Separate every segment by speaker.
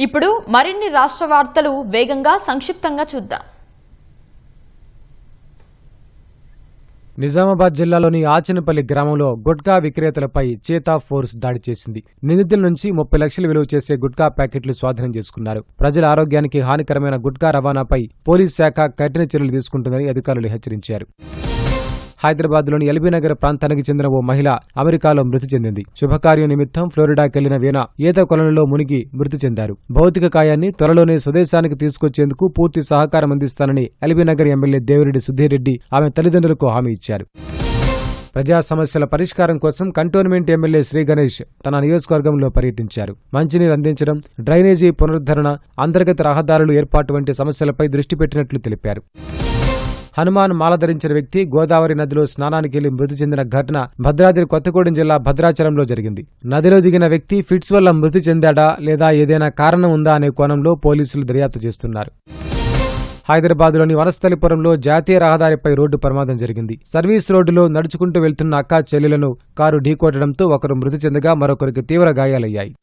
Speaker 1: ఇప్పుడు మరిన్ని రాష్ట్ర వార్తలు వేగంగా సంక్షిప్తంగా చూద్దాం.
Speaker 2: నిజామాబాద్ జిల్లాలోని ఆచనపల్లి గ్రామంలో గుట్కా విక్రేతలపై చేతా ఫోర్స్ దాడి చేసింది. నిందితుల నుంచి 30 లక్షలు విలువ చేసే గుట్కా ప్యాకెట్లు స్వాధీనం చేసుకున్నారు. ప్రజల ఆరోగ్యానికి హానికరమైన గుట్కా రవాణాపై పోలీస్ శాఖ కఠిన చర్యలు తీసుకుంటుందని అధికారులు హెచ్చరించారు. హైదరాబాద్లోని ఎల్బీనగర్ ప్రాంతానికి చెందిన ఓ మహిళ అమెరికాలో మృతి చెందింది. శుభకార్యం నిమిత్తం ఫ్లోరిడాకెళ్లిన వీణ ఈత కొలనులో మునిగి మృతి చెందారు. భౌతిక కాయాన్ని త్వరలోనే స్వదేశానికి తీసుకొచ్చేందుకు పూర్తి సహకారం అందిస్తానని ఎల్బీనగర్ ఎమ్మెల్యే దేవిరెడ్డి సుధీర్ రెడ్డి ఆమె తల్లిదండ్రులకు హామీ ఇచ్చారు. ప్రజా సమస్యల పరిష్కారం కోసం కంటోన్మెంట్ ఎమ్మెల్యే శ్రీ గణేష్ తన నియోజకవర్గంలో పర్యటించారు. మంచినీరు అందించడం, డ్రైనేజీ పునరుద్ధరణ, అంతర్గత రహదారులు ఏర్పాటు వంటి సమస్యలపై దృష్టి పెట్టినట్లు తెలిపారు. హనుమాన్ మాల ధరించిన వ్యక్తి గోదావరి నదిలో స్నానానికెళ్లి మృతి చెందిన ఘటన భద్రాద్రి కొత్తగూడెం జిల్లా భద్రాచలంలో జరిగింది. నదిలో దిగిన వ్యక్తి ఫిట్స్ వల్ల మృతి చెందాడా లేదా ఏదైనా కారణం ఉందా అనే కోణంలో పోలీసులు దర్యాప్తు చేస్తున్నారు. హైదరాబాద్లోని వనస్థలిపురంలో జాతీయ రహదారిపై రోడ్డు ప్రమాదం జరిగింది. సర్వీస్ రోడ్డులో నడుచుకుంటూ వెళ్తున్న అక్కా చెల్లెలను కారు ఢీకొట్టడంతో ఒకరు మృతి చెందగా మరొకరికి తీవ్ర గాయాలయ్యాయి.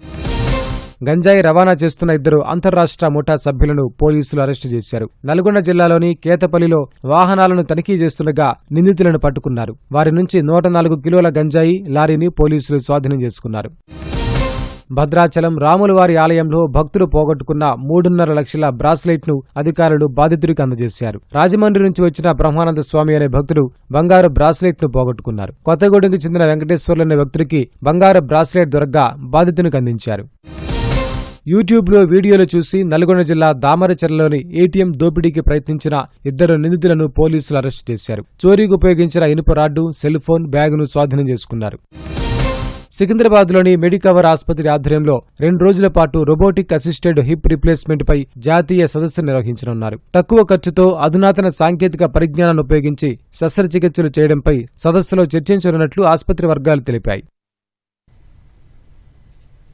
Speaker 2: గంజాయి రవాణా చేస్తున్న 2 అంతర్రాష్ట్ర ముఠా సభ్యులను పోలీసులు అరెస్టు చేశారు. నల్గొండ జిల్లాలోని కేతపల్లిలో వాహనాలను తనిఖీ చేస్తుండగా నిందితులను పట్టుకున్నారు. వారి నుంచి 104 కిలోల గంజాయి లారీని పోలీసులు స్వాధీనం చేసుకున్నారు. భద్రాచలం రాములవారి ఆలయంలో భక్తులు పోగొట్టుకున్న 3.5 లక్షల బ్రాస్లెట్ను అధికారులు బాధితుడికి అందజేశారు. రాజమండ్రి నుంచి వచ్చిన బ్రహ్మానంద స్వామి అనే భక్తుడు బంగారు బ్రాస్లెట్ను పోగొట్టుకున్నారు. కొత్తగూడెంకి చెందిన వెంకటేశ్వర్లు అనే వ్యక్తుడికి బంగారు బ్రాస్లెట్ దొరకగా బాధితునికి అందించారు. యూట్యూబ్లో వీడియోలు చూసి నల్గొండ జిల్లా దామరచెర్లలోని ఏటీఎం దోపిడీకి ప్రయత్నించిన 2 నిందితులను పోలీసులు అరెస్టు చేశారు. చోరీకి ఉపయోగించిన ఇనుప రాడ్డు, సెల్ ఫోన్, బ్యాగును స్వాధీనం చేసుకున్నారు. సికింద్రాబాద్లోని మెడికవర్ ఆసుపత్రి ఆధ్వర్యంలో 2 రోజుల పాటు రోబోటిక్ అసిస్టెడ్ హిప్ రిప్లేస్మెంట్ పై జాతీయ సదస్సు నిర్వహించనున్నారు. తక్కువ ఖర్చుతో అధునాతన సాంకేతిక పరిజ్ఞానాన్ని ఉపయోగించి శస్త్రచికిత్సలు చేయడంపై సదస్సులో చర్చించనున్నట్లు ఆసుపత్రి వర్గాలు తెలిపాయి.